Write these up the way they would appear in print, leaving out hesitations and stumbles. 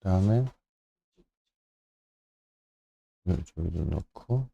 그다음에 이쪽에도 넣고.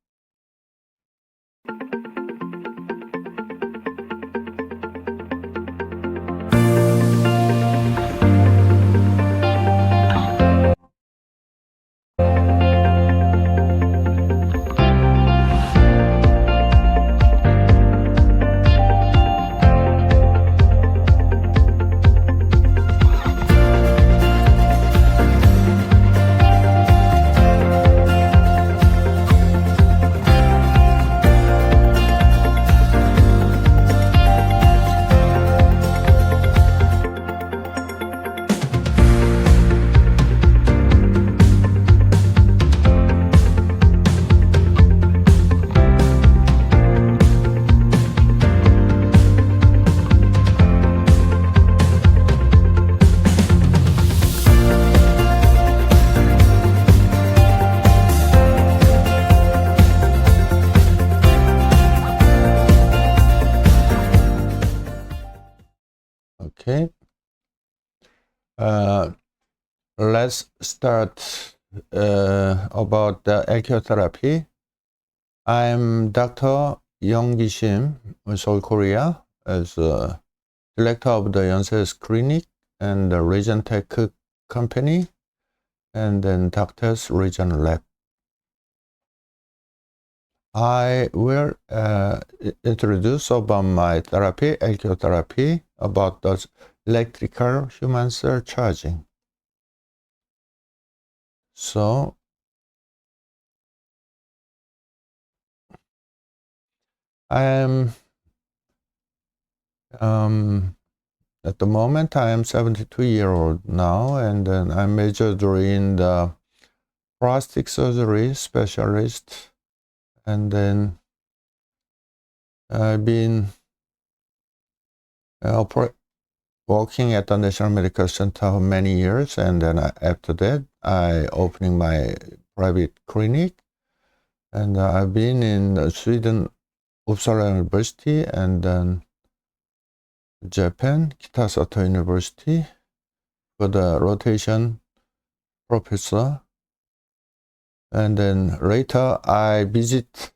Okay. Let's start about the ELCURE Therapy. I'm Dr. Young Ki Shim, Seoul, Korea, as director of the Yonsei S Clinic and the Regentech company, and then doctors region lab. I will introduce about my therapy, ELCURE Therapy, about the electrical human cell charging. So, I am at the moment I am 72-year-old now, and then I majored in the plastic surgery specialist, and then I've been working at the National Medical Center for many years, and then after that I opening my private clinic, and I've been in Sweden, Uppsala University, and then Japan, Kitasato University for the rotation professor, and then later I visit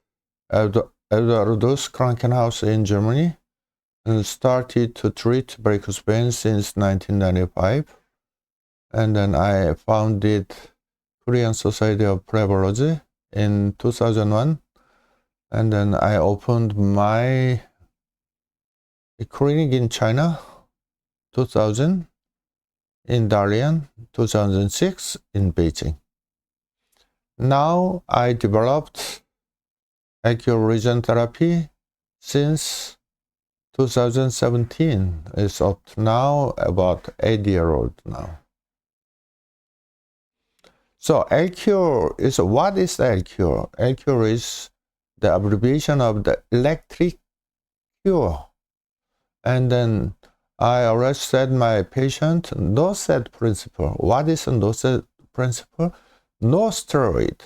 Eduardus Krankenhaus in Germany and started to treat varicose veins since 1995, and then I founded Korean Society of Phlebology in 2001, and then I opened my clinic in China 2000, in Dalian 2006, in Beijing. Now I developed ELCURE region therapy since 2017. It's up to now about 8-year-old now. So ELCURE is, what is ELCURE? ELCURE is the abbreviation of the electric cure. And then I already said my patient, no set principle. What is a no set principle? No steroid,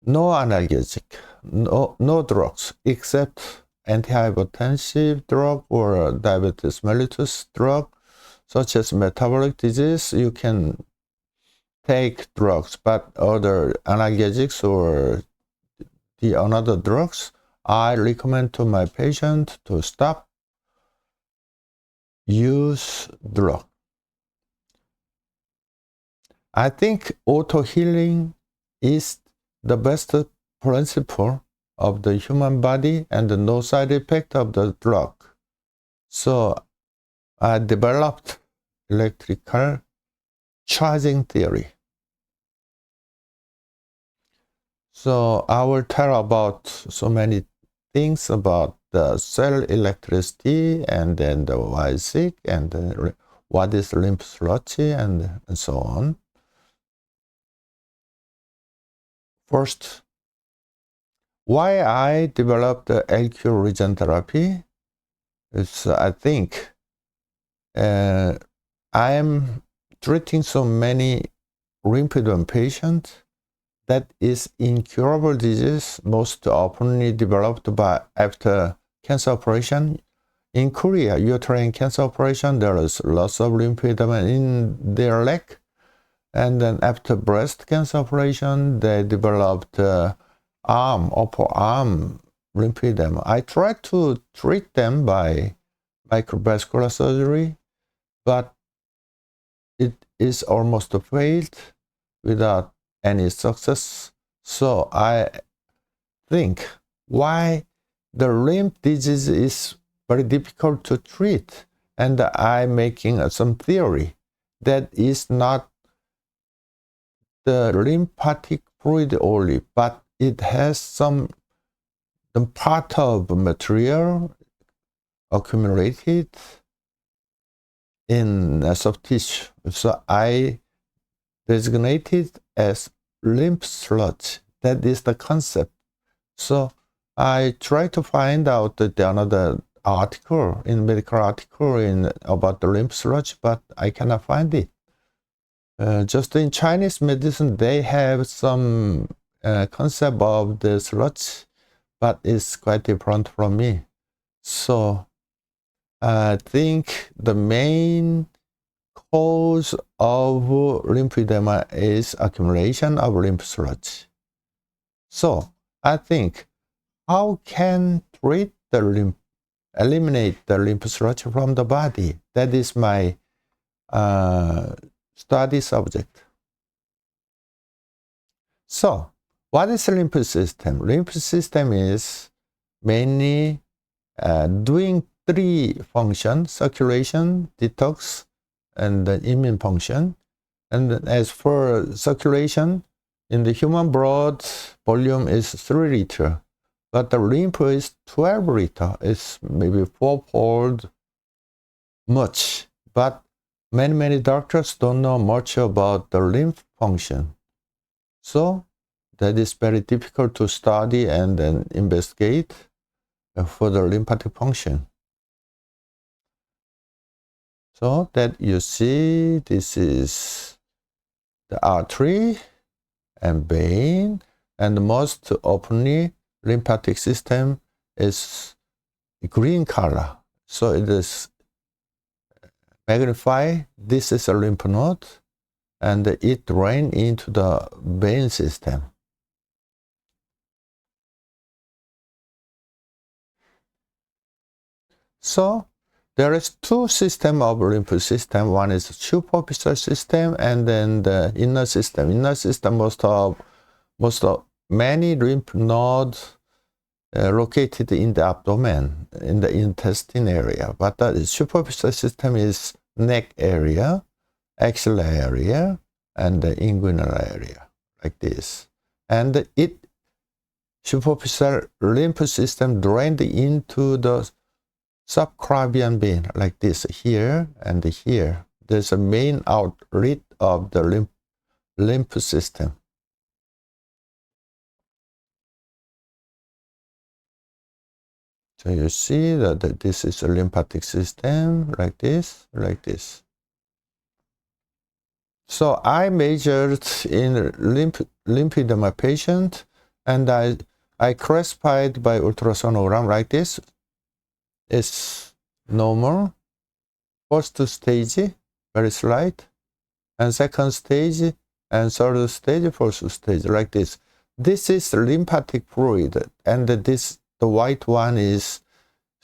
no analgesic, no drugs except antihypertensive drug or diabetes mellitus drug, such as metabolic disease. You can take drugs, but other analgesics or the another drugs, I recommend to my patient to stop use drug. I think auto-healing is the best principle of the human body and no side effect of the drug. So I developed electrical charging theory. So I will tell about so many things about the cell electricity, and then the YSIC, and what is lymphedema, and so on. First, why I developed the ELCURE region therapy is, I think I am treating so many lymphedema patients that is incurable disease, most oftenly developed by after cancer operation. In Korea, uterine cancer operation, there is lots of lymphedema in their leg, And then after breast cancer operation, they developed upper arm lymphedema. I tried to treat them by microvascular surgery, but it is almost failed without any success. So I think why the lymph disease is very difficult to treat, and I'm making some theory that is not the lymphatic fluid only, but it has some the part of material accumulated in soft tissue. So I designated as lymph sludge. That is the concept. So I try to find out another article in medical article about the lymph sludge, but I cannot find it. Just in Chinese medicine, they have some concept of the sludge, but it's quite different from me. So I think the main cause of lymphedema is accumulation of lymph sludge. So I think how can treat the lymph, eliminate the lymph sludge from the body? That is my study subject. So what is the lymph system? Lymph system is mainly doing three functions: circulation, detox, and the immune function. And as for circulation, in the human blood, volume is 3 liters, but the lymph is 12 liters. It's maybe 4-fold much, but many doctors don't know much about the lymph function. So that is very difficult to study and then investigate for the lymphatic function. So that you see, this is the artery and vein, and most openly lymphatic system is green color. So it is magnified. This is a lymph node, and it drains into the vein system. So there is two systems of lymph system. One is superficial system, and then the inner system. Inner system most of many lymph nodes located in the abdomen, in the intestine area. But the superficial system is neck area, axilla area, and the inguinal area, like this. And it superficial lymph system drained into the subclavian vein, like this, here and here. There's a main outlet of the lymph system. So you see that this is a lymphatic system, like this, like this. So I measured in lymphedema patient, and I classified by ultrasonogram like this. It's normal. First stage, very slight, and second stage, and third stage, fourth stage, like this. This is lymphatic fluid, and the white one is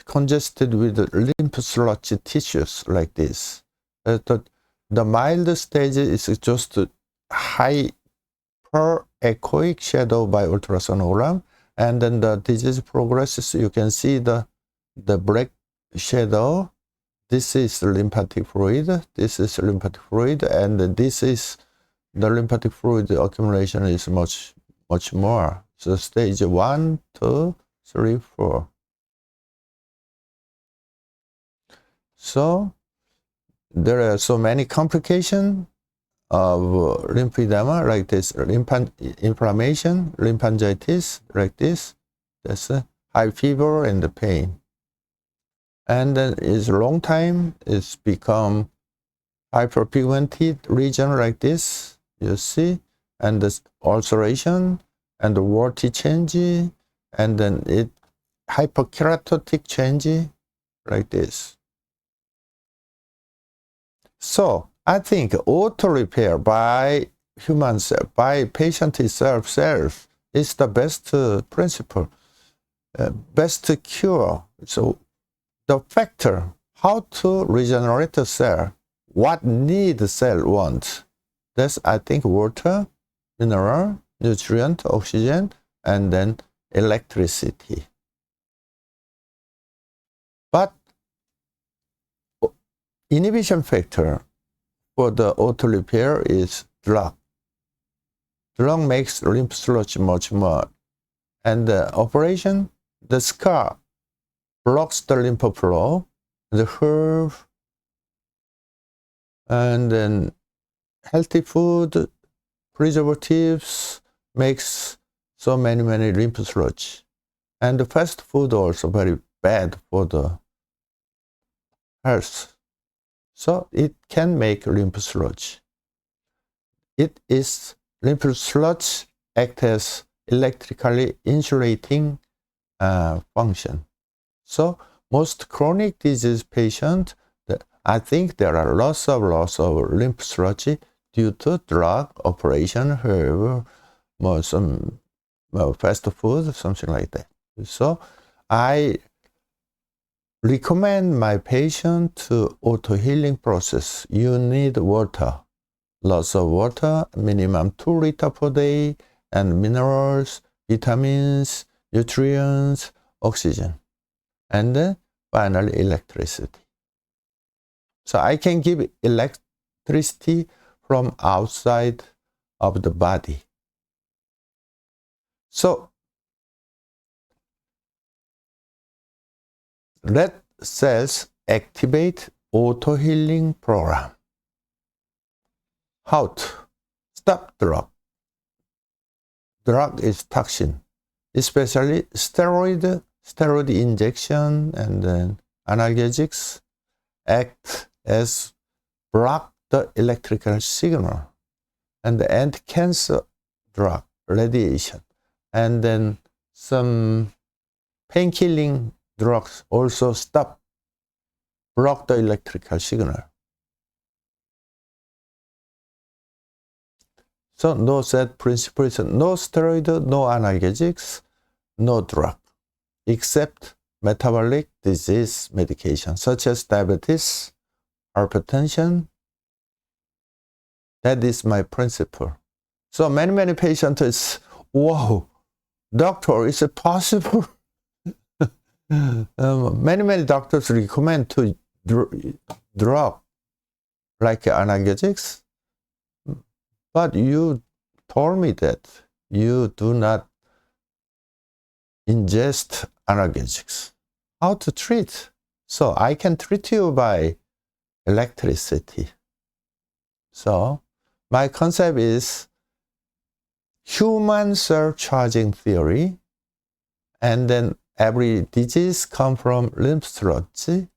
congested with lymph sludge tissues, like this. The mild stage is just hyperechoic shadow by ultrasonogram, and then the disease progresses. You can see the black shadow. This is lymphatic fluid. This is lymphatic fluid, and this is the lymphatic fluid accumulation is much more. So stage 1, 2, 3, 4. So there are so many complications of lymphedema, like this, inflammation, lymphangitis, like this. That's a high fever and the pain. And then it's long time, it's become hyperpigmented region like this, you see, and this ulceration and the warty change, and then it hyperkeratotic change like this. So I think auto repair by human cell, by patient itself is the best principle, best cure. So the factor, how to regenerate the cell, what need the cell wants. That's, I think, water, mineral, nutrient, oxygen, and then electricity. But inhibition factor for the auto repair is drug. Drug makes lymph sludge much more. And the operation, the scar blocks the lymph flow, the herb, and then healthy food, preservatives makes so many lymph sludge. And the fast food also very bad for the health. So it can make lymph sludge. Lymph sludge act as electrically insulating function. So most chronic disease patients, I think there are lots of lymph sludge due to drug, operation, herb, some fast food, something like that. So I recommend my patient to auto-healing process. You need water, lots of water, minimum 2 liters per day, and minerals, vitamins, nutrients, oxygen, and then finally electricity. So I can give electricity from outside of the body. So red cells activate auto-healing program. How to stop drug? Drug is toxin, especially steroid injection, and then analgesics act as block the electrical signal, and the anti-cancer drug, radiation, and then some pain-killing drugs also block the electrical signal. So no set principle is no steroid, no analgesics, no drug, except metabolic disease medication such as diabetes, hypertension. That is my principle. So many patients is, wow, doctor, is it possible? Many doctors recommend to drug like analgesics, but you told me that you do not ingest analgesics. How to treat? So I can treat you by electricity. So my concept is human cell charging theory, and then every disease comes from lymph sludge,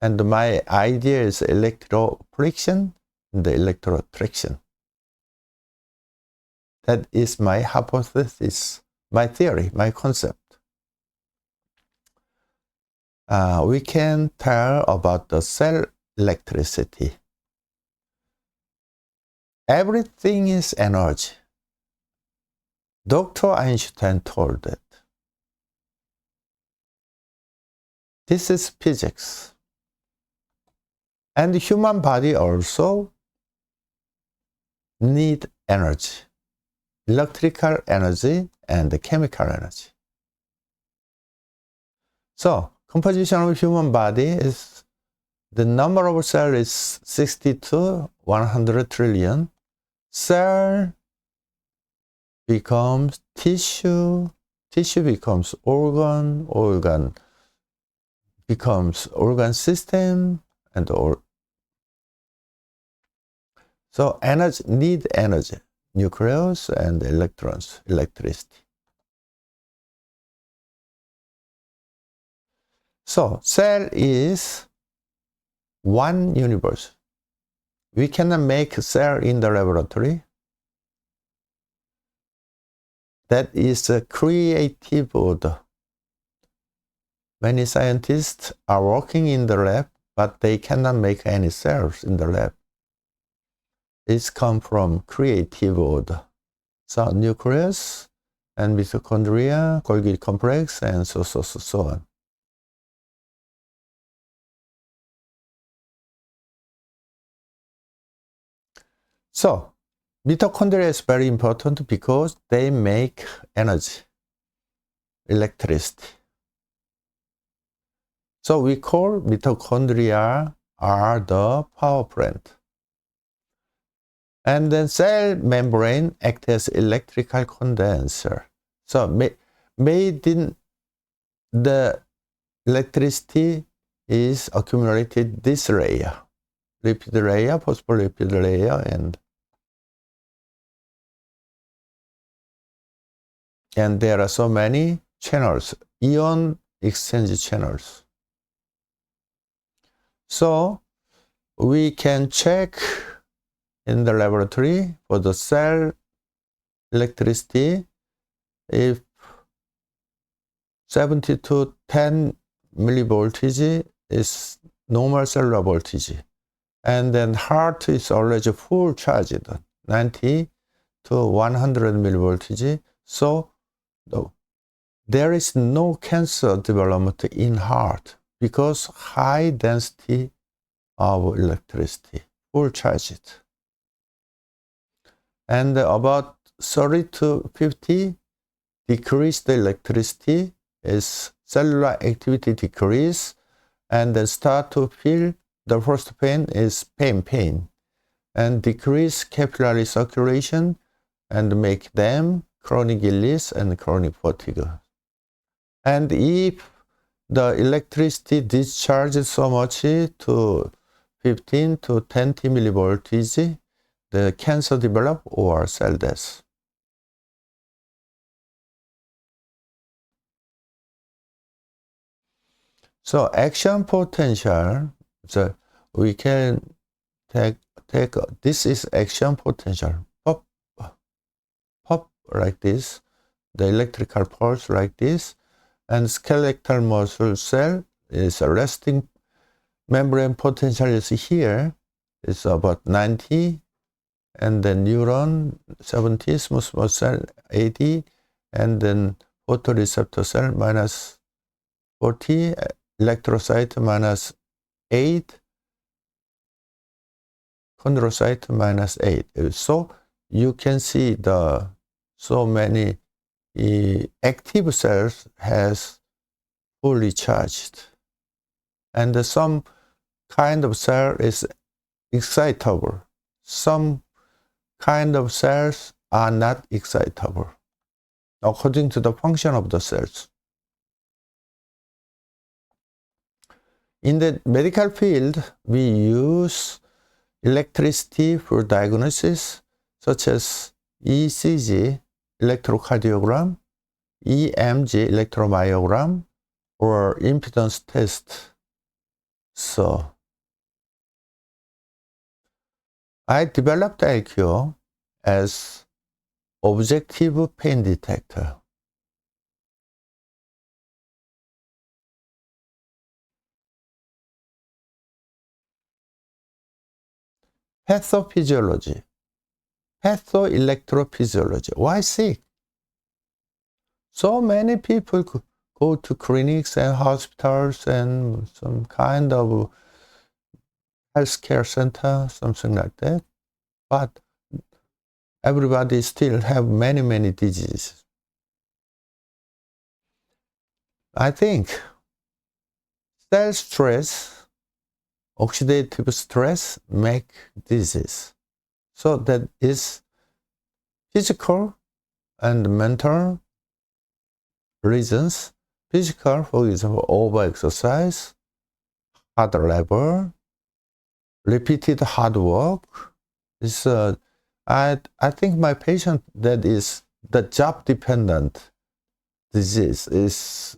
and my idea is electroplection and the electrotraction. That is my hypothesis, my theory, my concept. We can tell about the cell electricity. Everything is energy. Dr. Einstein told that. This is physics. And the human body also need energy, electrical energy and chemical energy. So composition of human body is, the number of cells is 60 to 100 trillion. Cell becomes tissue, tissue becomes organ, organ becomes organ system, and so energy, need energy, nucleus and electrons, electricity. So cell is one universe. We cannot make a cell in the laboratory. That is a creative order. Many scientists are working in the lab, but they cannot make any cells in the lab. It's come from creative order. So nucleus and mitochondria, Golgi complex, and so on. So mitochondria is very important because they make energy, electricity. So we call mitochondria are the power plant. And then cell membrane acts as electrical condenser. So made in the electricity is accumulated this layer, lipid layer, phospholipid layer, and there are so many channels, ion exchange channels. So we can check in the laboratory for the cell electricity if 70 to 10 millivoltage is normal cellular voltage, and then heart is always full charged, 90 to 100 millivoltage. So there is no cancer development in heart because high density of electricity, full charged. And about 30 to 50 decreased electricity is cellular activity decrease, and then start to feel the first pain is pain, and decrease capillary circulation and make them chronic illness and chronic fatigue. And if the electricity discharges so much to 15 to 20 millivoltage, the cancer develop or cell death. So action potential, so we can take this is action potential, pop like this, the electrical pulse like this, and skeletal muscle cell is a resting membrane potential is here, it's about 90, and then neuron 70, smooth muscle cell 80, and then photoreceptor cell minus 40, electrocyte minus 8, chondrocyte minus 8. So you can see the so many active cells has fully charged, and some kind of cell is excitable. Some kind of cells are not excitable according to the function of the cells. In the medical field, we use electricity for diagnosis, such as ECG, electrocardiogram, EMG, electromyogram, or impedance test. So I developed ELCURE as objective pain detector. Pathophysiology, pathoelectrophysiology. Why sick? So many people go to clinics and hospitals and some kind of healthcare center, something like that. But everybody still have many diseases. I think cell stress, oxidative stress make disease. So that is physical and mental reasons. Physical, for example, overexercise, hard labor, repeated hard work. Is I think my patient that is the job dependent disease is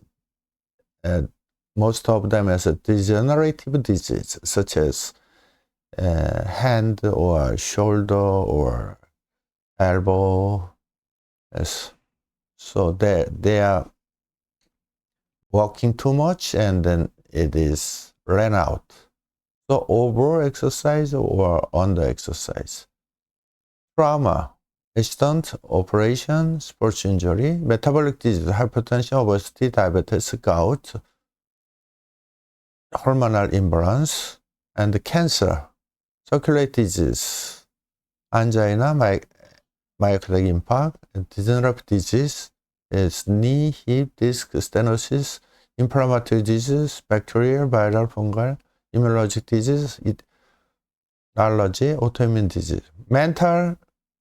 most of them as a degenerative disease, such as hand or shoulder or elbow. Yes. So they are walking too much, and then it is ran out. So over exercise or under exercise. trauma, accident, operation, sports injury, metabolic disease, hypertension, obesity, diabetes, gout, hormonal imbalance, and cancer, circulatory disease, angina, myocardial infarct, degenerative disease is knee, hip, disc, stenosis, inflammatory disease, bacterial, viral, fungal, immunologic disease, allergy, autoimmune disease. Mental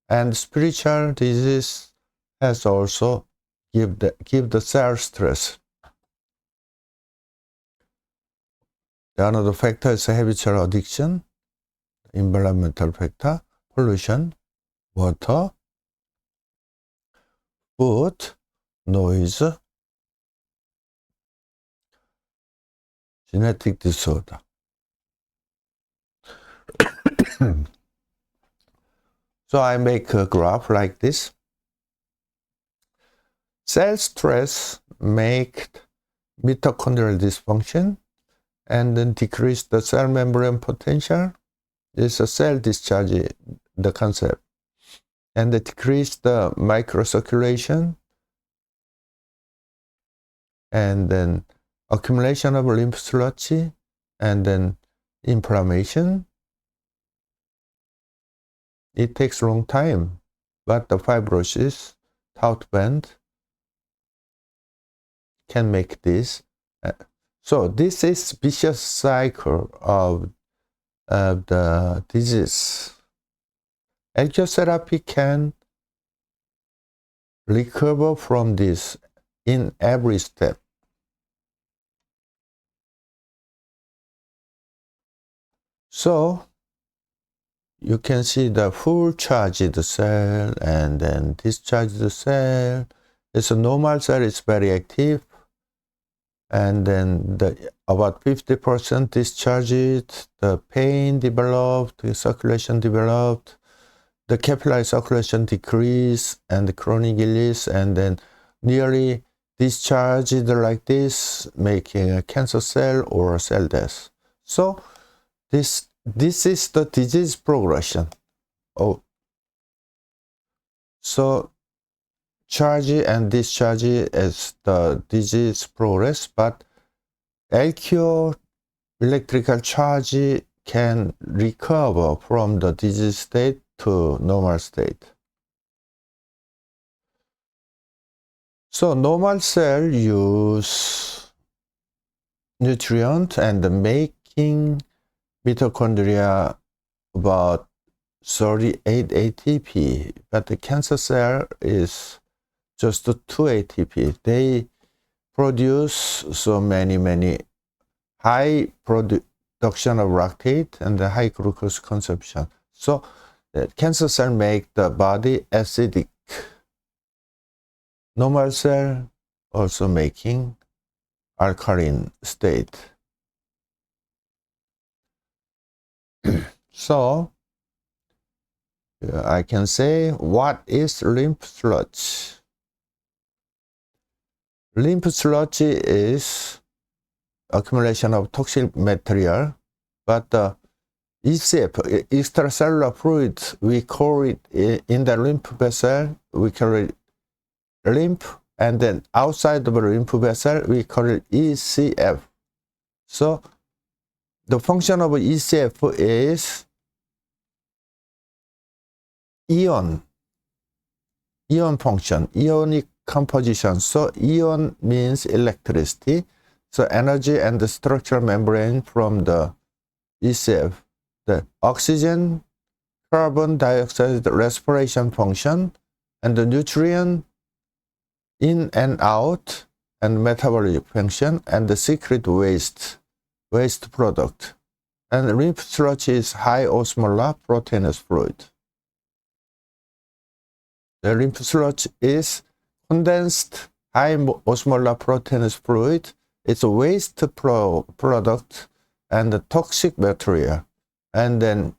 and spiritual disease has also give the cell stress. Another factor is habitual addiction, environmental factor, pollution, water, food, noise, genetic disorder. So I make a graph like this. Cell stress make mitochondrial dysfunction and then decrease the cell membrane potential. This is a cell discharge, the concept. And decrease the microcirculation and then accumulation of lymph sludge and then inflammation. It takes a long time, but the fibrosis, taut band can make this. So this is vicious cycle of the disease. ELCURE therapy can recover from this in every step. So you can see the full charged cell and then discharged cell. It's a normal cell, it's very active. And then about 50% discharged, the pain developed, the circulation developed, the capillary circulation decreased, and the chronic illness, and then nearly discharged like this, making a cancer cell or cell death. So this is the disease progression. Oh, so charge and discharge as the disease progress, but ELCURE electrical charge can recover from the disease state to normal state. So normal cell use nutrient and making mitochondria about 38 ATP, but the cancer cell is just 2 ATP. They produce so many high production of lactate and the high glucose consumption. So the cancer cell make the body acidic. Normal cell also making alkaline state. So I can say, what is lymph sludge? Lymph sludge is accumulation of toxic material, but the ECF, extracellular fluid, we call it in the lymph vessel, we call it lymph, and then outside of the lymph vessel, we call it ECF. So the function of ECF is ion function, ionic composition. So ion means electricity. So energy and the structural membrane from the ECF, the oxygen, carbon dioxide respiration function, and the nutrient in and out, and metabolic function, and the secret waste product. And lymph sludge is high osmolar proteinous fluid. The lymph sludge is condensed high osmolar proteinous fluid. It's a waste product and the toxic material. And then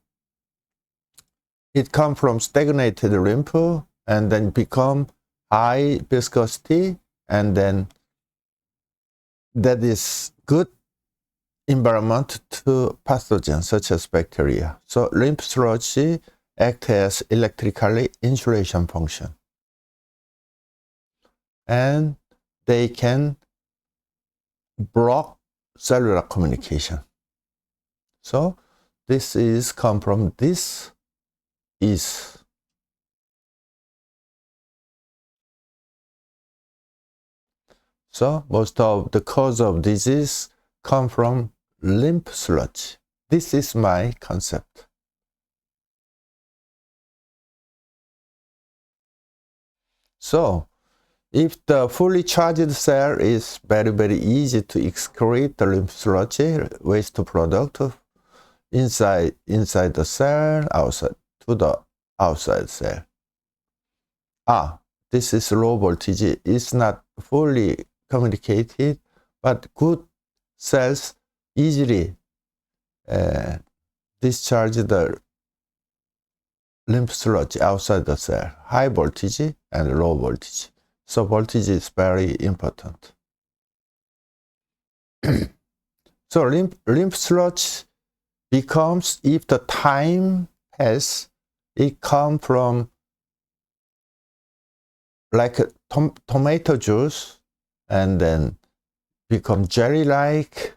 it comes from stagnated lymph and then become high viscosity, and then that is good environment to pathogens such as bacteria. So lymph sludge act as electrically insulation function. And they can block cellular communication. So this is come from this is. So most of the cause of disease come from lymph sludge. This is my concept. So if the fully charged cell is very, very easy to excrete the lymph sludge waste product inside the cell, outside to the outside cell. This is low voltage. It's not fully communicated, but good cells easily discharge the lymph sludge outside the cell, high voltage and low voltage. So voltage is very important. So lymph sludge becomes, if the time passes, it comes from like a tomato juice and then become jelly-like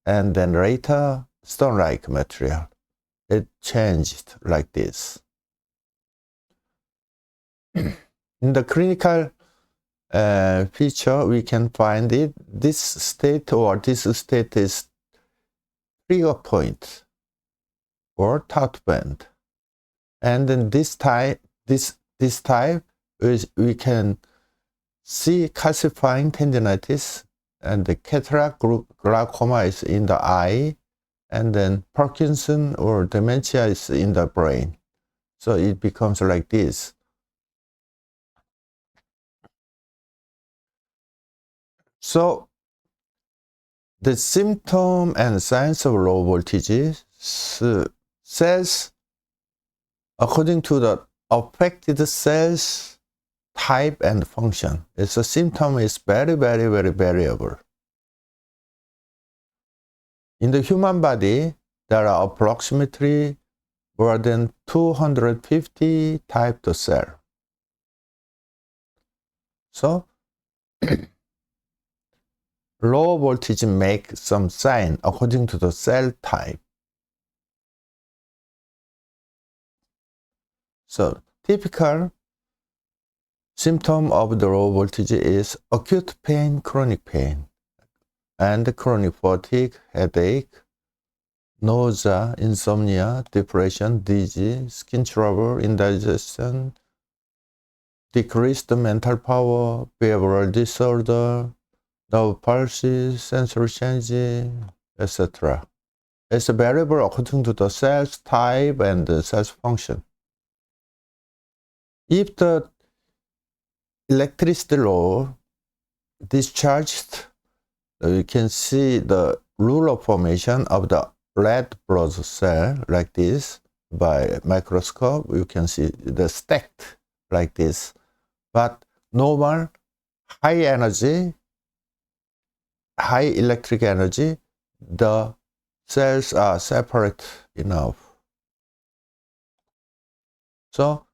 and then later stone-like material. It changed like this. In the clinical feature, we can find it. This state is trigger point or taut band, and then this type is we can see calcifying tendinitis, and the cataract glaucoma is in the eye, and then Parkinson or dementia is in the brain. So it becomes like this. So the symptom and signs of low voltage cells, according to the affected cells type and function, its a symptom is very, very, very variable. In the human body, there are approximately more than 250 types of cells. So low voltage make some sign according to the cell type. So typical symptom of the low voltage is acute pain, chronic pain, and chronic fatigue, headache, nausea, insomnia, depression, dizzy, skin trouble, indigestion, decreased mental power, behavioral disorder, nerve palsy, sensory change, etc. It's a variable according to the cell's type and the cell's function. If the electricity load discharged, you can see the ruler formation of the red blood cell like this. By microscope, you can see the stacked like this. But normal, high energy, high electric energy, the cells are separate enough. So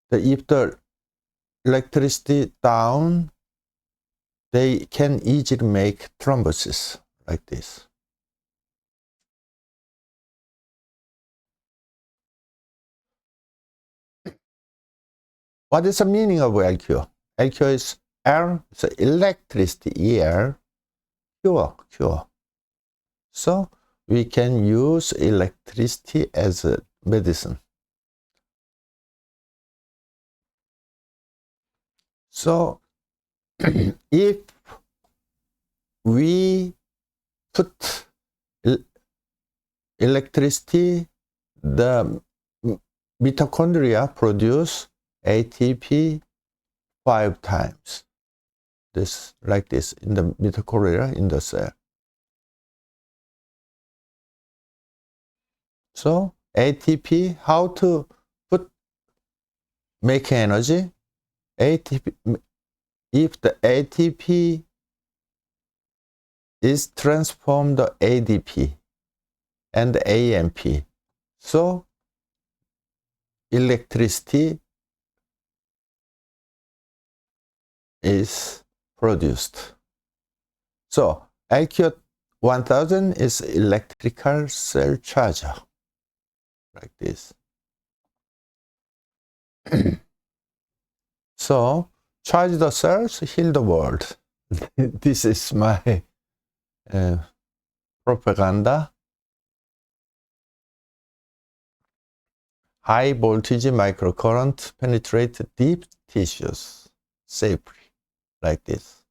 if the electricity down, they can easily make thrombosis like this. What is the meaning of ELCURE? ELCURE is L, so electricity, EL, cure. So we can use electricity as a medicine. So if we put electricity, the mitochondria produce ATP 5 times. This like this in the mitochondria in the cell. So ATP, how to make energy? ATP, if the ATP is transformed to ADP and AMP, so electricity is produced. So ELCURE 1000 is electrical cell charger, like this. So charge the cells, heal the world. This is my propaganda. High voltage microcurrent penetrate deep tissues safely, like this.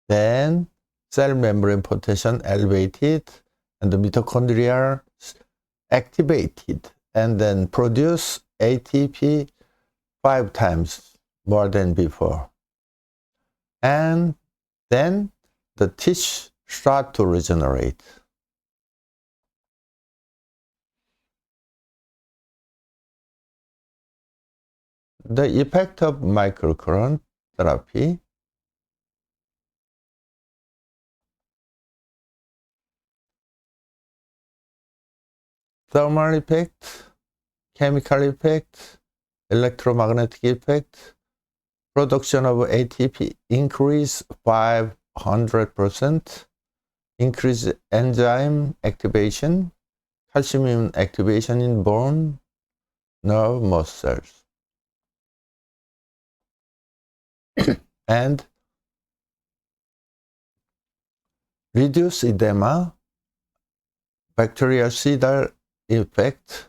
Then cell membrane potential elevated and the mitochondria activated and then produce ATP 5 times more than before. And then the tissue start to regenerate. The effect of microcurrent therapy. Thermal effect, chemical effect, electromagnetic effect, production of ATP increase 500%, increase enzyme activation, calcium activation in bone, nerve, muscles. And reduce edema, bactericidal effect,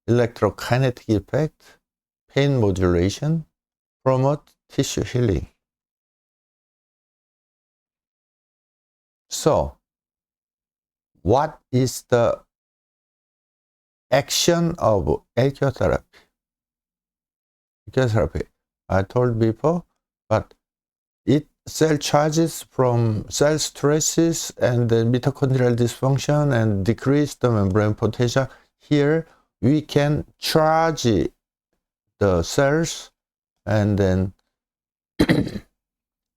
electrokinetic effect, pain modulation, promote tissue healing. So, what is the action of ELCURE therapy? ELCURE therapy, I told before, but it cell charges from cell stresses and the mitochondrial dysfunction and decrease the membrane potential. Here we can charge the cells and then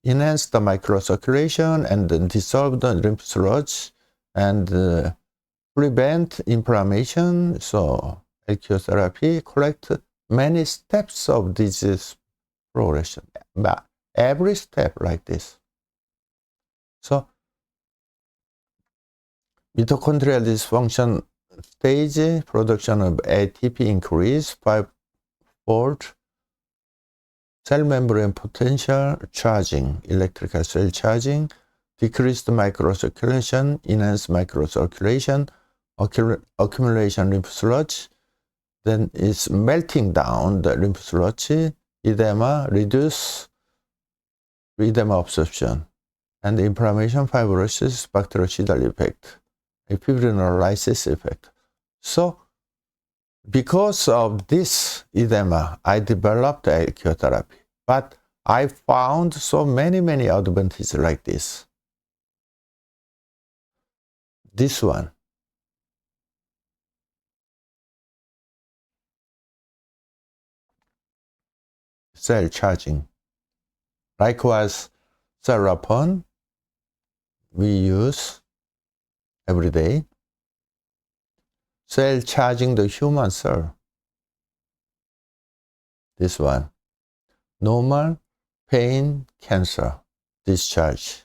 enhance the microcirculation and then dissolve the lymph sludge and prevent inflammation. So ELCURE therapy collects many steps of disease progression, but every step like this. So mitochondrial dysfunction stage, production of ATP increase 5-fold, cell membrane potential charging, electrical cell charging, decreased microcirculation, enhanced microcirculation, accumulation lymph sludge, then it's melting down the lymph sludge, edema, reduce edema absorption, and inflammation, fibrosis, bactericidal effect, a fibrinolysis effect. So because of this edema, I developed ELCURE therapy, but I found so many advantages like this. This one. Cell charging. Likewise, Serapon we use every day. Cell charging the human cell. This one. Normal, pain, cancer, discharge.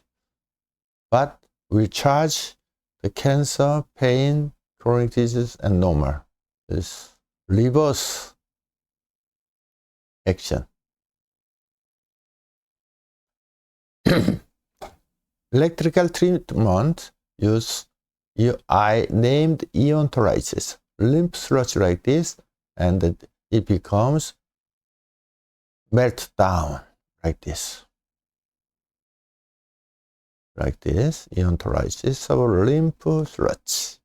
But we charge the cancer, pain, chronic disease, and normal. This reverse action. Electrical treatment use I named eontolysis. Lymph sludge like this, and it becomes melt down like this. Like this, eontolysis of lymph sludge.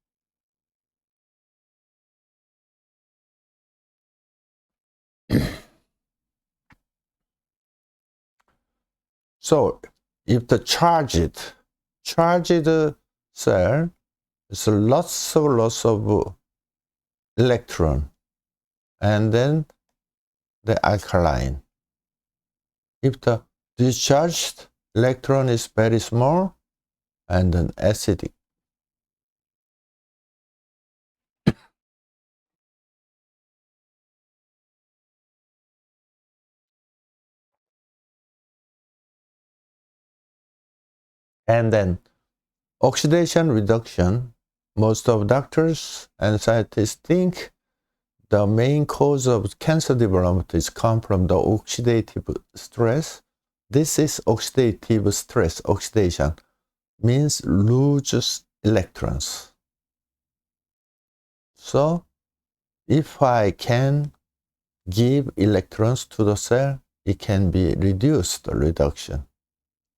So if the charged cell is lots of electron and then the alkaline. If the discharged electron is very small and then acidic. And then oxidation reduction. Most of doctors and scientists think the main cause of cancer development is come from the oxidative stress. This is oxidative stress. Oxidation means loses electrons. So if I can give electrons to the cell, it can be reduced, reduction.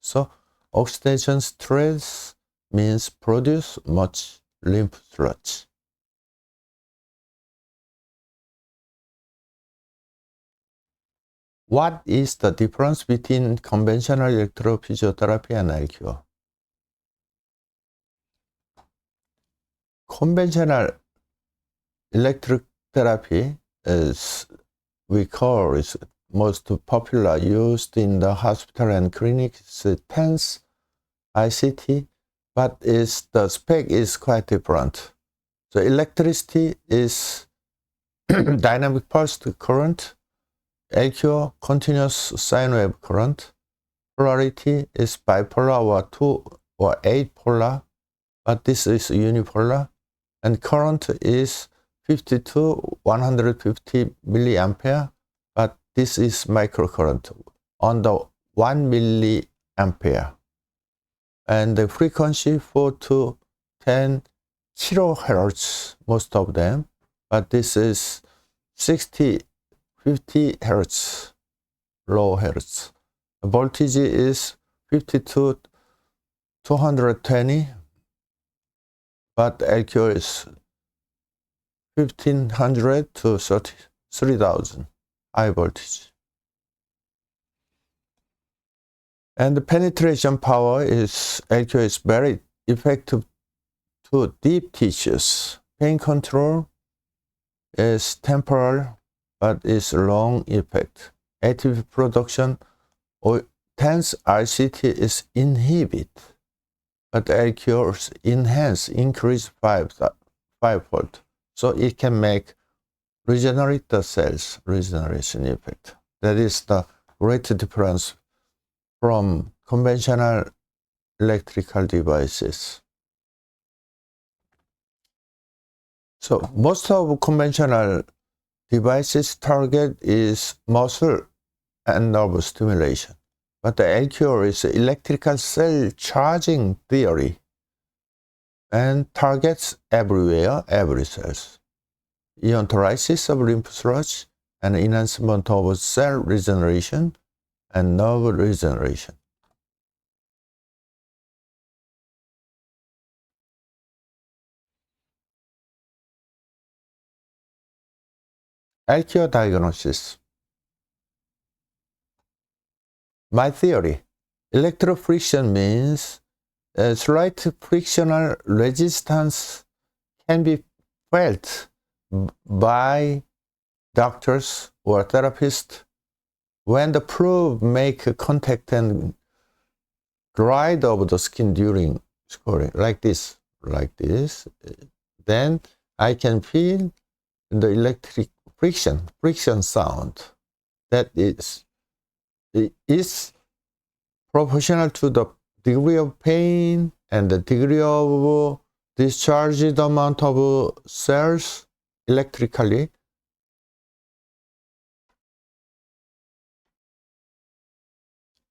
So oxidation stress means produce much lymph sludge. What is the difference between conventional electrophysiotherapy and ELCURE? Conventional electric therapy is most popular used in the hospital and clinics, TENS, ICT, but the spec is quite different. So electricity is dynamic pulsed current, ELCURE continuous sine wave current, polarity is bipolar or 2 or 8 polar, but this is unipolar, and current is 50 to 150 milliampere, but this is microcurrent under 1 milliampere. And the frequency 4 to 10 kilohertz, most of them, but this is 50 hertz, low hertz. The voltage is 50 to 220, but ELCURE is 1500 to 3000, high voltage. And the penetration power is, ELCURE is very effective to deep tissues. Pain control is temporal, but is long effect. ATP production or TENS RCT is inhibit, but ELCURE increase fivefold. So it can make regenerate the cells, regeneration effect. That is the great difference from conventional electrical devices. So most of conventional devices target is muscle and nerve stimulation, but the ELCURE is electrical cell charging theory and targets everywhere, every cells. Eontolysis of lymph sludge and enhancement of cell regeneration and nerve regeneration. ELCURE diagnosis. My theory, electrofriction means a slight frictional resistance can be felt by doctors or therapists when the probe make contact and glide over the skin during scoring, like this, then I can feel the electric friction sound. That is proportional to the degree of pain and the degree of discharged amount of cells electrically.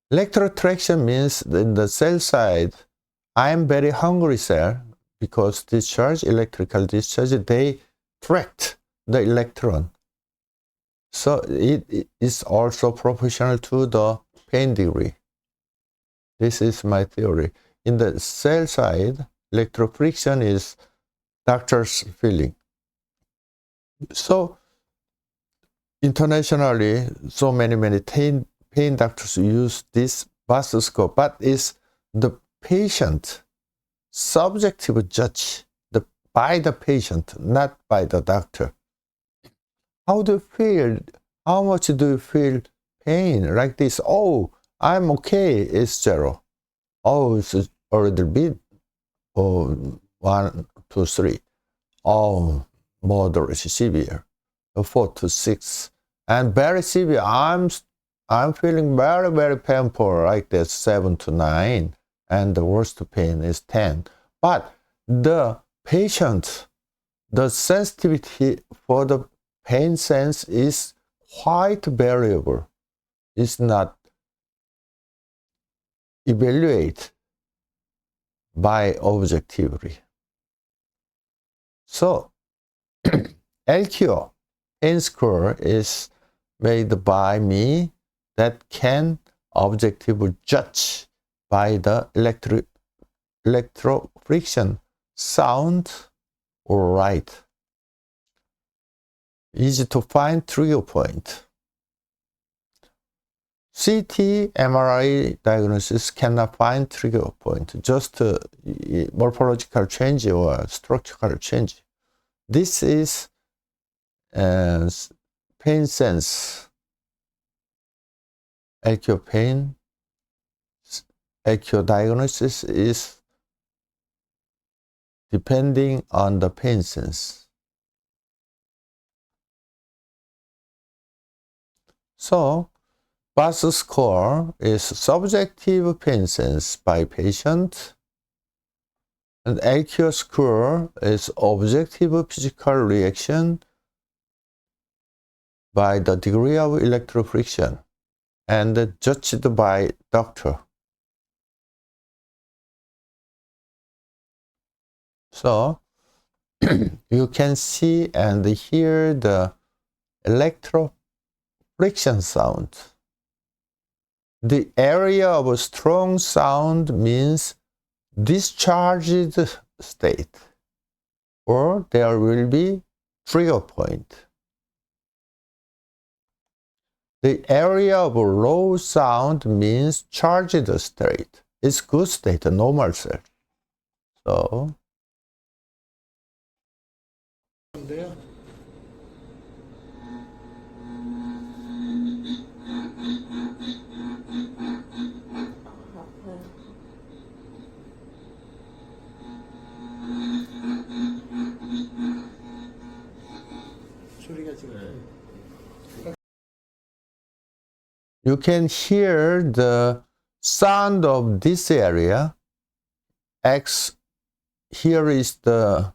Electrotraction means in the cell side, I am very hungry cell because electrical discharge, they tract the electron. So it is also proportional to the pain degree. This is my theory. In the cell side, electrofriction is doctor's feeling. So internationally, so many pain doctors use this vasoscope, but it's the patient subjective judge by the patient, not by the doctor. How do you feel? How much do you feel pain? Like this? Oh, I'm okay. It's 0. Oh, it's a little bit. Oh, 1, 2, 3. Oh, moderate, severe. 4 to 6, and very severe. I'm feeling very painful, like that, 7 to 9. and the worst pain is 10. But the patient, the sensitivity for the pain sense is quite variable. It's not evaluated by objectively. So ELCURE pain score is made by me that can objectively judge by the electrofriction sound or right. Easy to find trigger point. CT, MRI diagnosis cannot find trigger point, just morphological change or structural change. This is pain sense. ELCURE pain, ELCURE diagnosis is depending on the pain sense. So, BAS score is subjective pain sense by patient, and ELCURE score is objective physical reaction by the degree of electrofriction and judged by doctor. So you can see and hear the electrofriction sound. The area of strong sound means discharged state, or there will be trigger point. The area of low sound means charged state. It's good state, a normal cell. So there. You can hear the sound of this area. X, here is the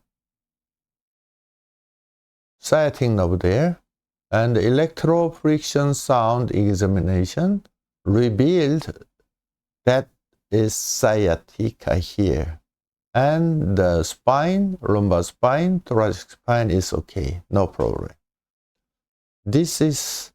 sciatic nerve there, and electrofriction sound examination revealed that is sciatica here. And the spine, lumbar spine, thoracic spine is okay, no problem. This is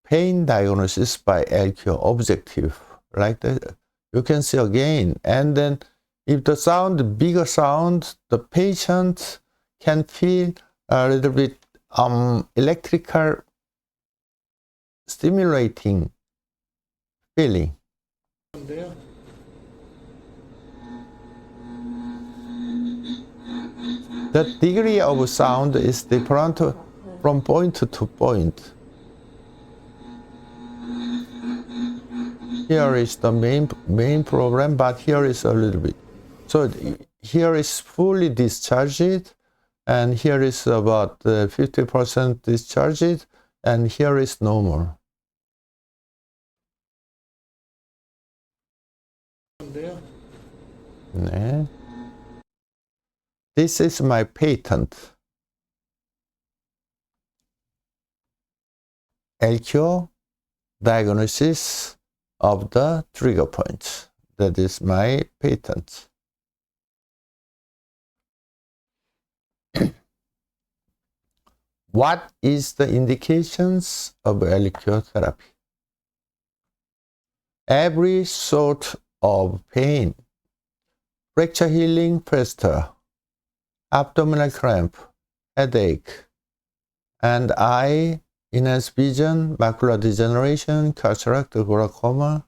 pain diagnosis by ELCURE objective, like that. You can see again. And then if the sound, bigger sound, the patient can feel a little bit electrical stimulating feeling. There. The degree of sound is different from point to point. Here is the main problem, but here is a little bit. So here is fully discharged, and here is about 50% discharged, and here is normal. 네. This is my patent. ELCURE diagnosis of the trigger point. That is my patent. What is the indications of ELCURE therapy? Every sort of pain, fracture healing faster, abdominal cramp, headache, and eye, enhanced vision, macular degeneration, cataract, glaucoma,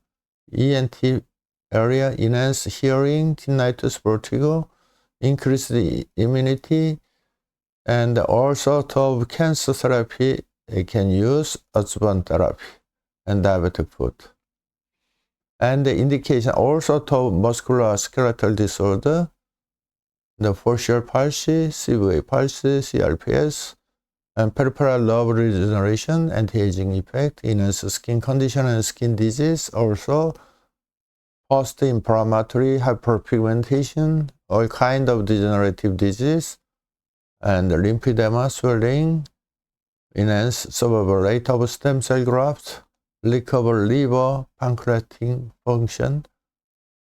ENT area, enhanced hearing, tinnitus, vertigo, increased immunity, and all sorts of cancer therapy. They can use adjuvant therapy and diabetic foot. And the indication, all sorts of musculoskeletal disorder, the facial palsy, CV palsy, CRPS, and peripheral nerve regeneration, anti-aging effect, enhanced skin condition and skin disease, also post-inflammatory hyperpigmentation, all kind of degenerative disease, and lymphedema, swelling, enhance survival rate of stem cell grafts, recover liver, pancreatic function,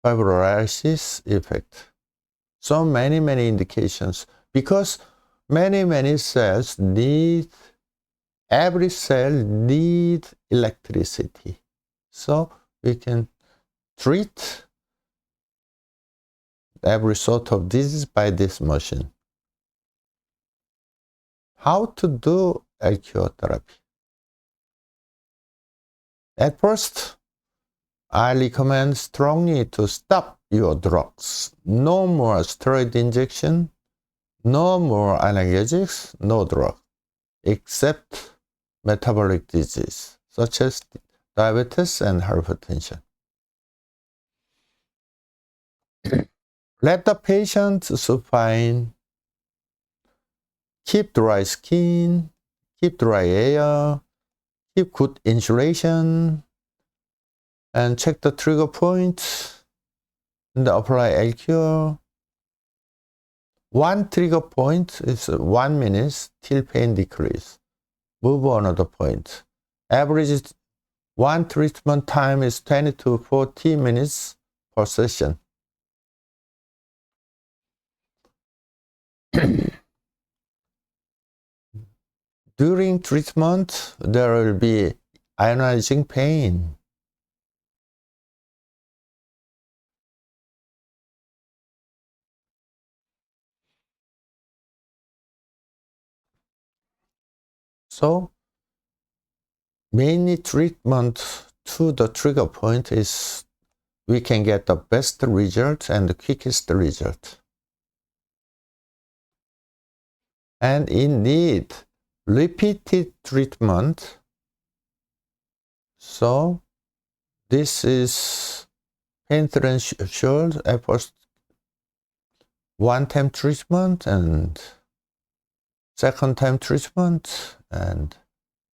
fibrolysis effect. So many indications, because many cells need, every cell needs electricity. So we can treat every sort of disease by this machine. How to do ELCURE therapy? At first, I recommend strongly to stop your drugs. No more steroid injection, no more analgesics, no drug, except metabolic disease, such as diabetes and hypertension. Let the patient supine, keep dry skin, keep dry air, keep good insulation, and check the trigger point, and apply ELCURE. One trigger point is 1 minute till pain decrease. Move another point. Average one treatment time is 20 to 40 minutes per session. During treatment, there will be ionizing pain. So, mainly treatment to the trigger point is we can get the best result and the quickest result. And in need repeated treatment. So this is pain threshold at first one-time treatment and second-time treatment and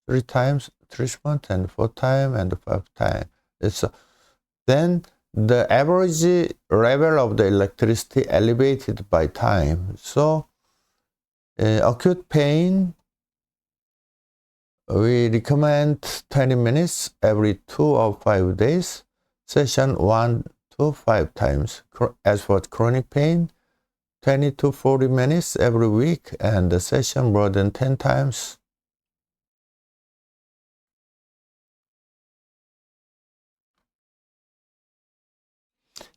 3 times treatment and 4 times and 5 times. Then the average level of the electricity elevated by time. So acute pain, we recommend 20 minutes every 2 or 5 days, session 1 to 5 times. As for chronic pain, 20 to 40 minutes every week, and the session more than 10 times.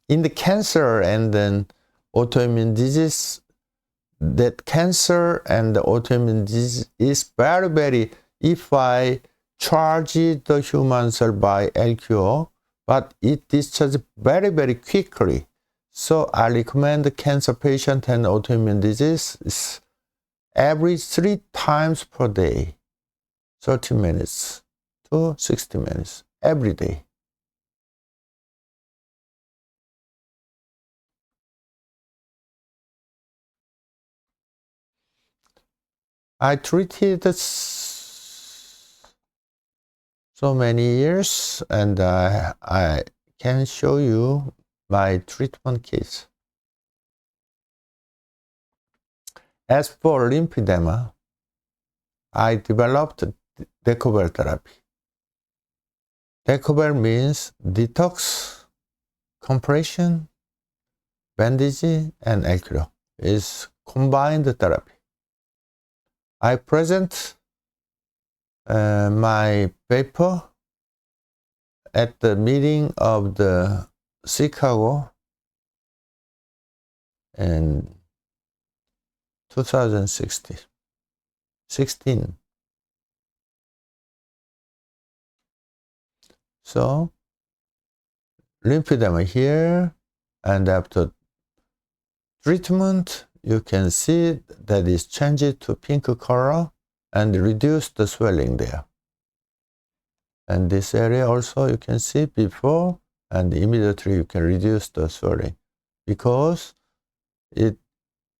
In the cancer and then autoimmune disease, that cancer and the autoimmune disease is very, if I charge the human cell by ELCURE, but it discharges very quickly. So I recommend the cancer patient and autoimmune disease every 3 times per day, 30 minutes to 60 minutes every day. I treated so many years, and I can show you my treatment case. As for lymphedema, I developed Decobell therapy. Decobell means detox, compression, bandage, and ELCURE. Is combined therapy. I present my paper at the meeting of the Chicago in 2016. So lymphedema here, and after treatment, you can see that is changed to pink color and reduce the swelling there. And this area also you can see before, and immediately you can reduce the swelling because it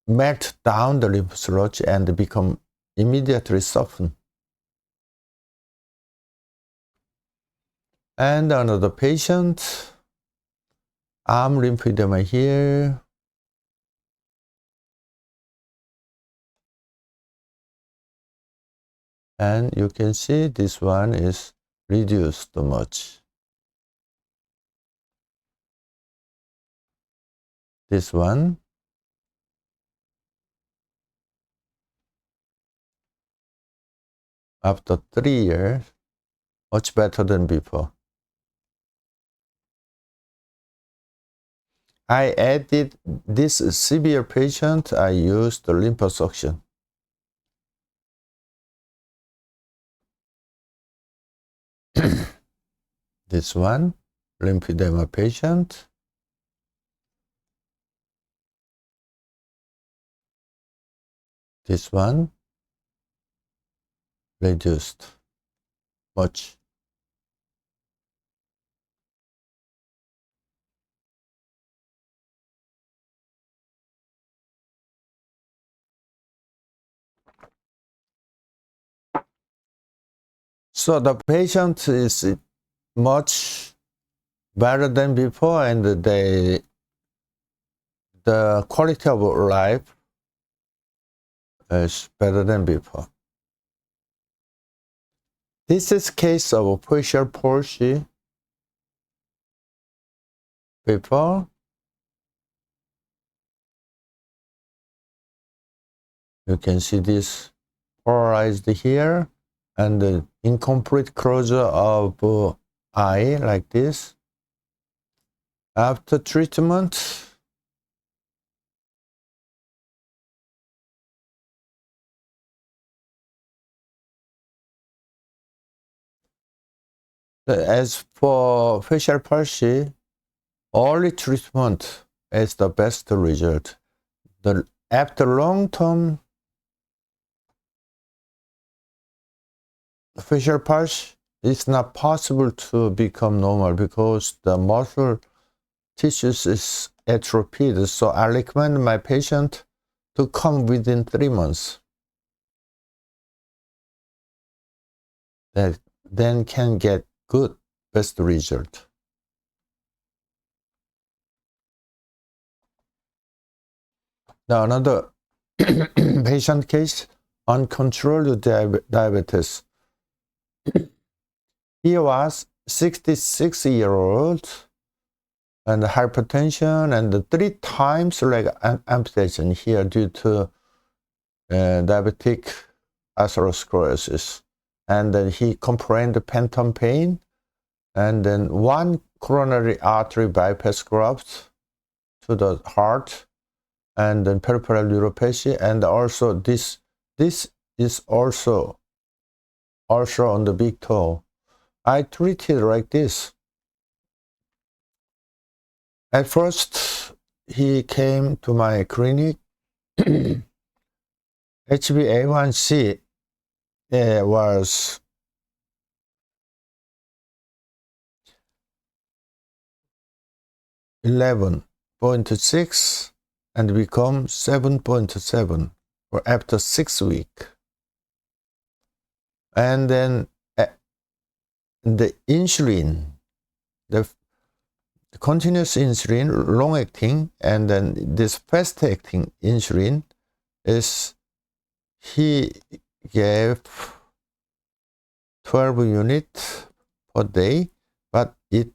melts down the lymph sludge and become immediately soften. And another patient, arm lymphedema here. And you can see this one is reduced much. This one. After 3 years, much better than before. I added this severe patient, I used the lymphosuction. This one, lymphedema patient. This one, reduced much. So the patient is much better than before, and the quality of life is better than before. This is case of facial palsy. Before, you can see this polarized here, and the incomplete closure of eye like this. After treatment, as for facial palsy, early treatment is the best result. After long-term facial palsy, it's not possible to become normal because the muscle tissues is atrophied. So I recommend my patient to come within 3 months. That then can get good, best result. Now another patient case, uncontrolled diabetes. He was 66-year-old and hypertension and 3 times leg amputation here due to diabetic atherosclerosis. And then he complained phantom pain, and then 1 coronary artery bypass graft to the heart, and then peripheral neuropathy, and also this is also on the big toe. I treated like this. At first, he came to my clinic. HbA1c was 11.6 and become 7.7 or after 6 weeks. And then the insulin, the continuous insulin, long-acting, and then this fast-acting insulin is, he gave 12 units per day, but it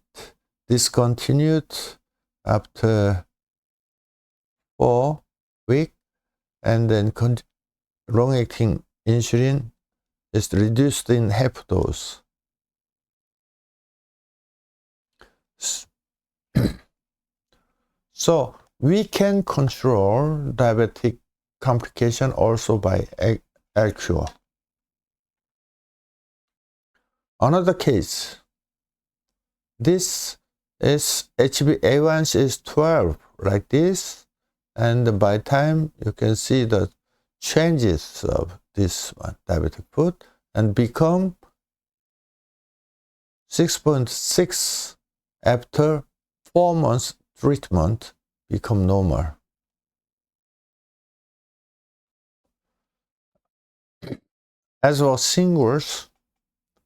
discontinued after 4 weeks, and then long-acting insulin is reduced in half dose. So we can control diabetic complication also by ELCURE. Another case, this is HbA1c is 12 like this, and by time you can see the changes of this one, diabetic foot, and become 6.6 after 4 months treatment, become normal. As well, singles,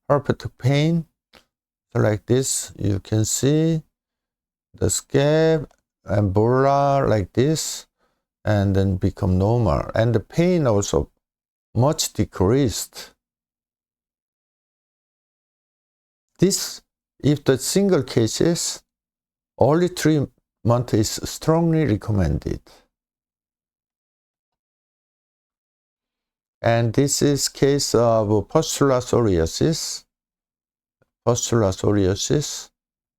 herpetic pain, so like this, you can see the scab and burra like this, and then become normal. And the pain also much decreased. This, if the single cases, early treatment is strongly recommended. And this is case of pustular psoriasis.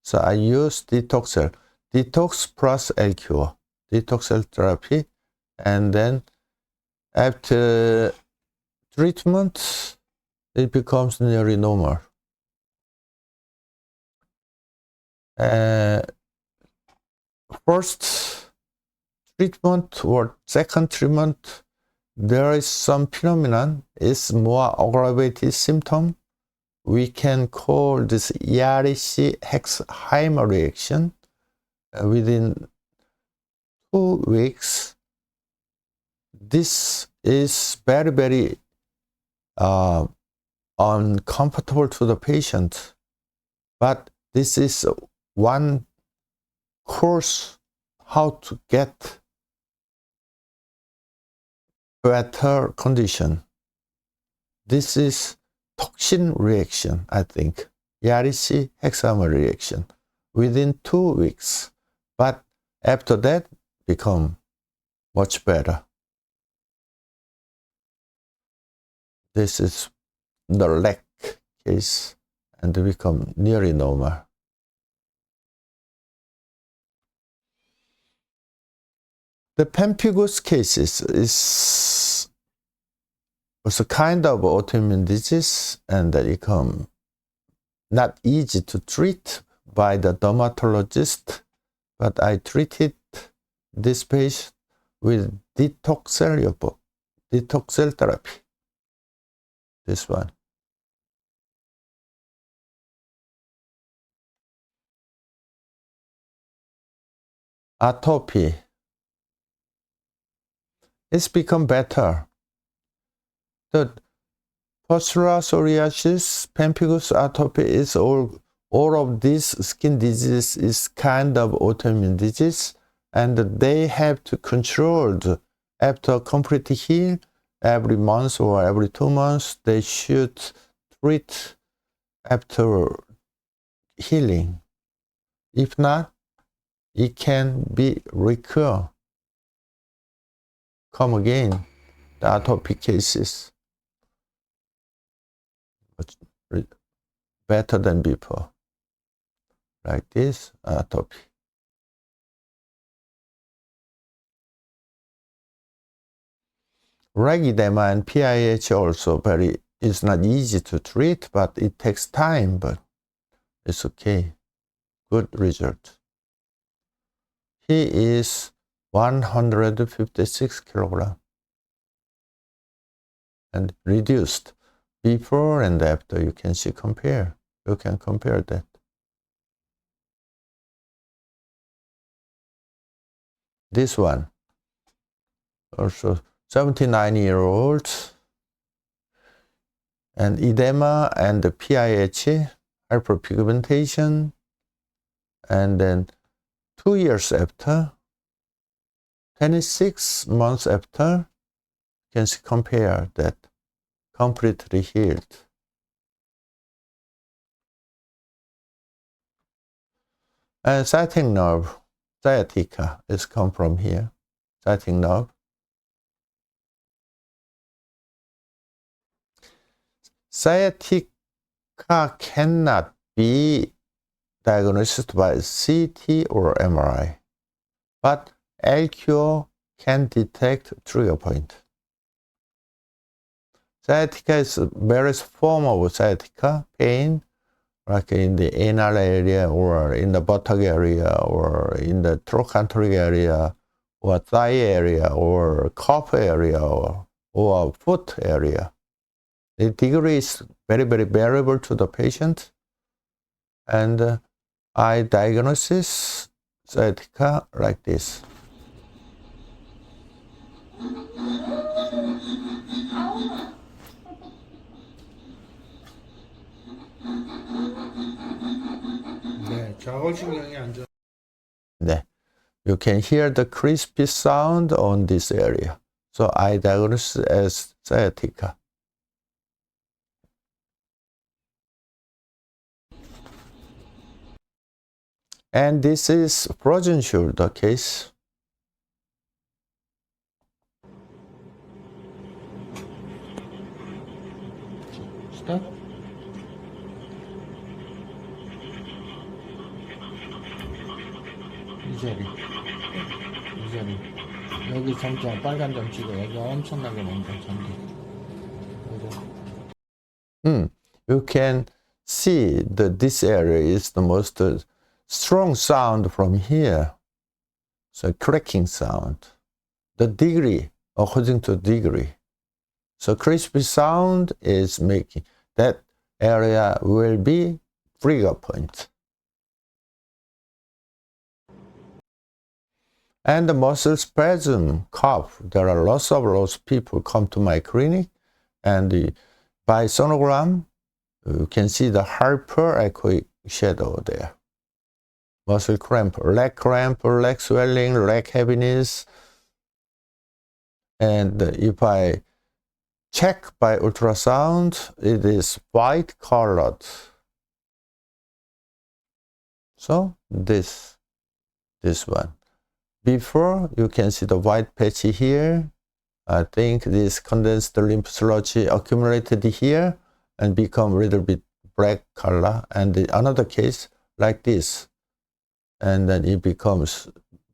So I use detox plus ELCURE, detox therapy, and then after treatment, it becomes nearly normal. First treatment or second treatment, there is some phenomenon, is more aggravated symptom. We can call this Yarishi-Hexheimer reaction. Within 2 weeks, this is very, very uncomfortable to the patient. But this is one course how to get better condition. This is toxin reaction, I think. Yarishi-Hexheimer reaction within 2 weeks. But after that, become much better. This is the leg case and become nearly normal. The pemphigus cases is also kind of autoimmune disease, and it become not easy to treat by the dermatologist, but I treated this patient with detox therapy. This one. Atopy. It's become better. The pustular psoriasis, pemphigus, atopy is all of these skin diseases is kind of autoimmune disease, and they have to control after completely heal. Every month or every 2 months, they should treat after healing. If not, it can be recur, come again, the atopy cases, better than before, like this, atopy. Regentech and PIH also it's not easy to treat, but it takes time, but it's okay. Good result. He is 156 kilogram and reduced before and after. You can see compare. You can compare that. This one also 79-year-old and edema and the PIH, hyperpigmentation, and then 2 years after, 26 months after, you can compare that, completely healed. And sciatic nerve, sciatica is come from here, sciatic nerve. Sciatica cannot be diagnosed by CT or MRI, but ELCURE can detect trigger point. Sciatica is various form of sciatica pain, like in the anal area or in the buttock area or in the trochanteric area or thigh area or cuff area or foot area. The degree is very, very variable to the patient, and I diagnose sciatica like this. 네, 좌골신경이 안 좋아. You can hear the crispy sound on this area. So I diagnose as sciatica. And this is frozen shoulder case. Stop. 이 자리. 여기 점점 빨간 점치고 여기 엄청나게 먼저 전기. You can see that this area is the most strong sound from here. So cracking sound. The degree, according to degree. So crispy sound is making that area will be trigger point. And the muscle spasm, cough. There are lots of people come to my clinic, and by sonogram, you can see the hyperechoic shadow there. Muscle cramp, leg swelling, leg heaviness. And if I check by ultrasound, it is white colored. So this one. Before, you can see the white patch here. I think this condensed lymph sludge accumulated here and become a little bit black color. And another case like this, and then it becomes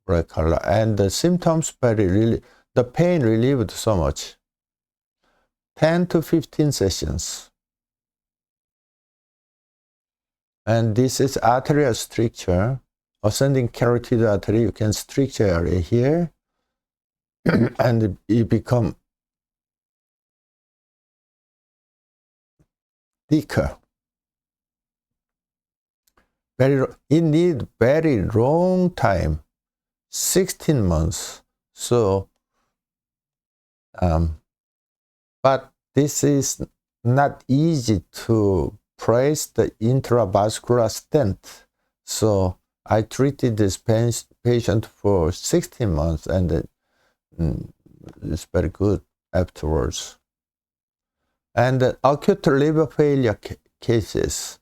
black color. And the symptoms the pain relieved so much. 10 to 15 sessions. And this is arterial stricture. Ascending carotid artery, you can stricture area here, and it become thicker. It need very long time, 16 months. So, but this is not easy to place the intravascular stent. So I treated this patient for 16 months, and it's very good afterwards. And acute liver failure cases,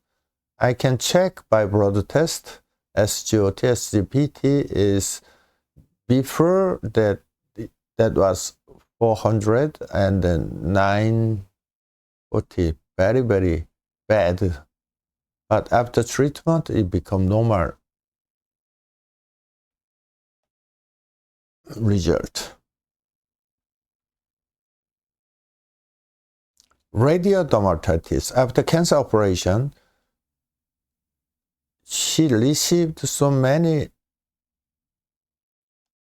I can check by blood test. SGOT, SGPT is before that was 400, and then 940, very, very bad. But after treatment, it become normal result. Radiodermatitis. After cancer operation, she received so many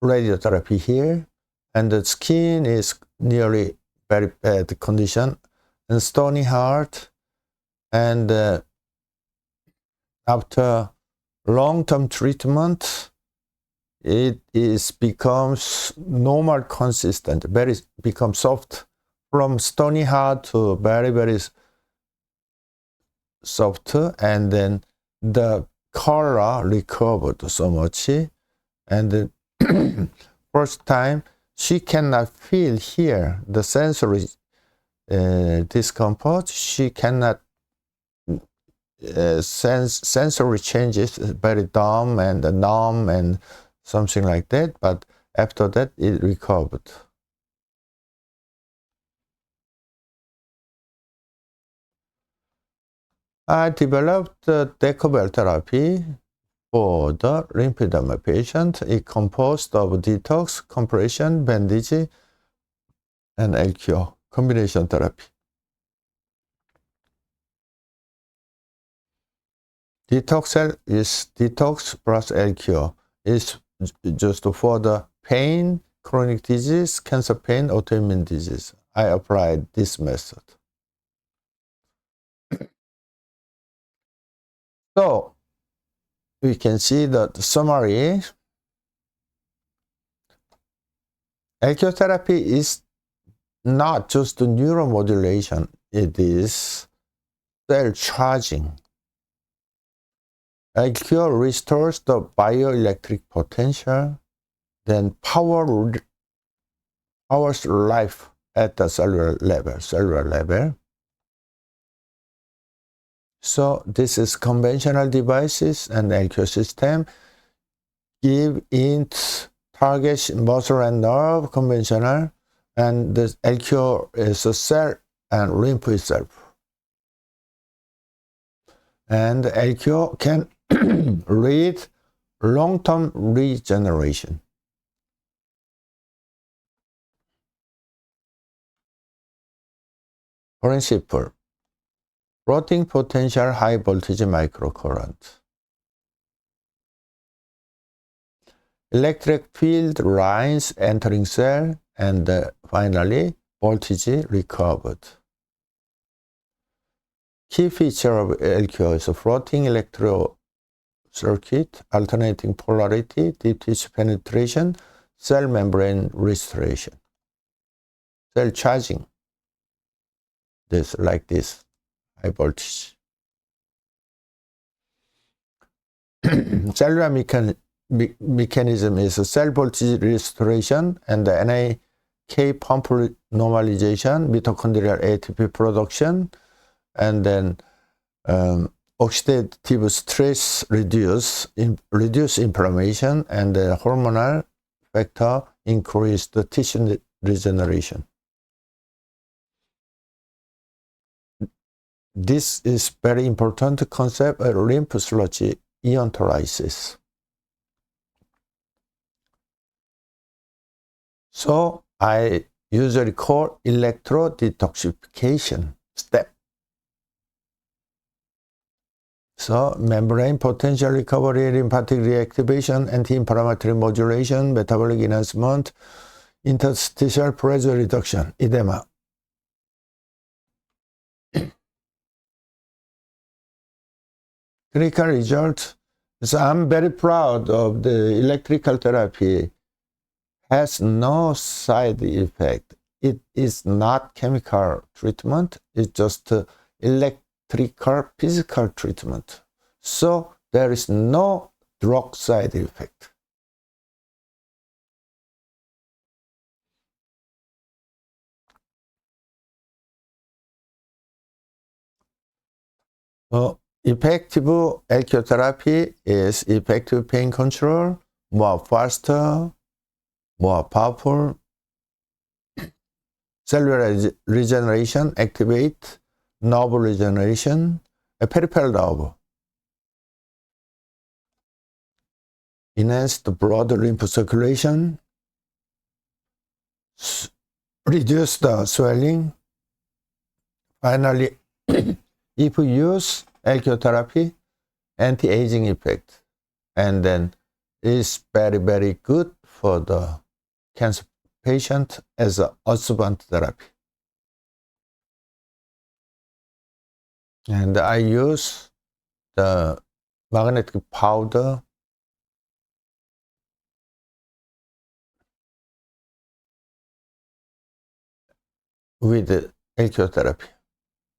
radiotherapy here, and the skin is nearly very bad condition, and stony heart. And after long-term treatment, it becomes normal consistent, becomes soft, from stony hard to very, very soft, and then the color recovered so much. And the first time, she cannot feel here the sensory discomfort. She cannot sensory changes, very dumb and numb and something like that, but after that it recovered. I developed the ELCURE therapy for the lymphedema patient. It composed of detox, compression, bandage, and ELCURE combination therapy. Detox plus ELCURE is just for the pain, chronic disease, cancer pain, autoimmune disease. I applied this method. So we can see the summary. ELCURE therapy is not just neuromodulation, it is cell charging. ELCURE restores the bioelectric potential, then powers life at the cellular level. So this is conventional devices and ELCURE system give its target muscle and nerve conventional, and the ELCURE is a cell and lymph itself. And ELCURE can lead long-term regeneration. Principle: floating potential high voltage microcurrent. Electric field lines entering cell, and finally voltage recovered. Key feature of ELCURE is a floating electro circuit, alternating polarity, deep tissue penetration, cell membrane restoration, cell charging. This like this, high voltage. Cellular mechanism is a cell voltage restoration and the NAK pump normalization, mitochondrial ATP production, and then oxidative stress reduce inflammation, and the hormonal factor increase the tissue regeneration. This is very important concept of lymph sludge eontolysis. So I usually call electro-detoxification step. So membrane potential recovery, lymphatic reactivation, anti-inflammatory modulation, metabolic enhancement, interstitial pressure reduction, edema. Clinical result. So I'm very proud of the electrical therapy. Has no side effect. It is not chemical treatment. It's just electrical physical treatment. So there is no drug side effect. So effective ELCURE therapy is effective pain control, more faster, more powerful. Cellular regeneration, activate nerve regeneration, peripheral nerve. Enhance the blood lymph circulation, reduce the swelling. Finally, if you use ELCURE therapy, anti-aging effect, and then is very, very good for the cancer patient as an adjuvant therapy. And I use the magnetic powder with the ELCURE therapy,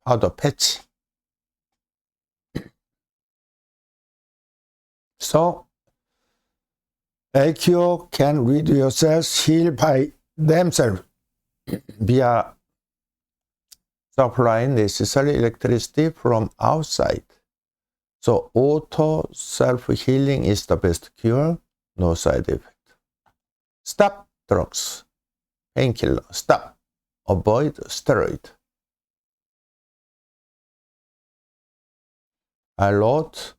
powder patch. So ELCURE can read your cells heal by themselves via supplying necessary electricity from outside. So auto self-healing is the best cure, no side effect. Stop drugs, painkiller, stop. Avoid steroid. I wrote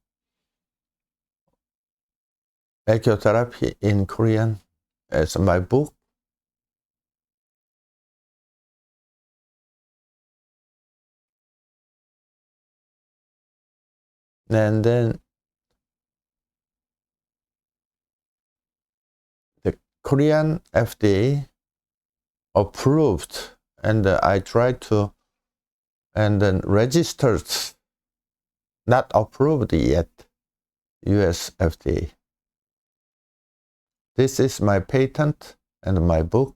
ELCURE therapy in Korean as my book. And then the Korean FDA approved, and I tried to, and then registered, not approved yet, US FDA. This is my patent and my book.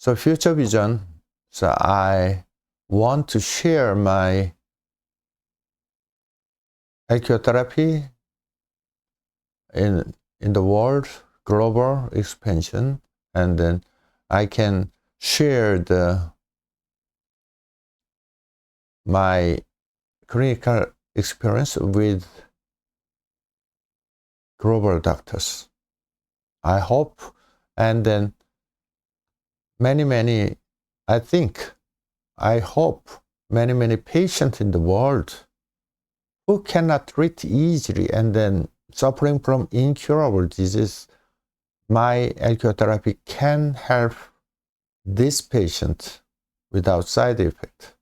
So future vision, so I want to share my ELCURE therapy in the world, global expansion, and then I can share my clinical experience with global doctors. I hope, and then many, I hope many patients in the world who cannot treat easily and then suffering from incurable disease, my ELCURE therapy can help this patient without side effect.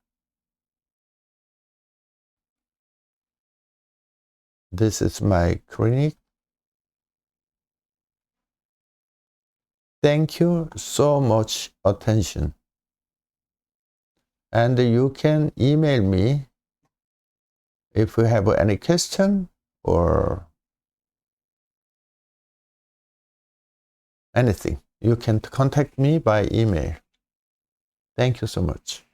This is my clinic. Thank you so much attention. And you can email me if you have any question or anything. You can contact me by email. Thank you so much.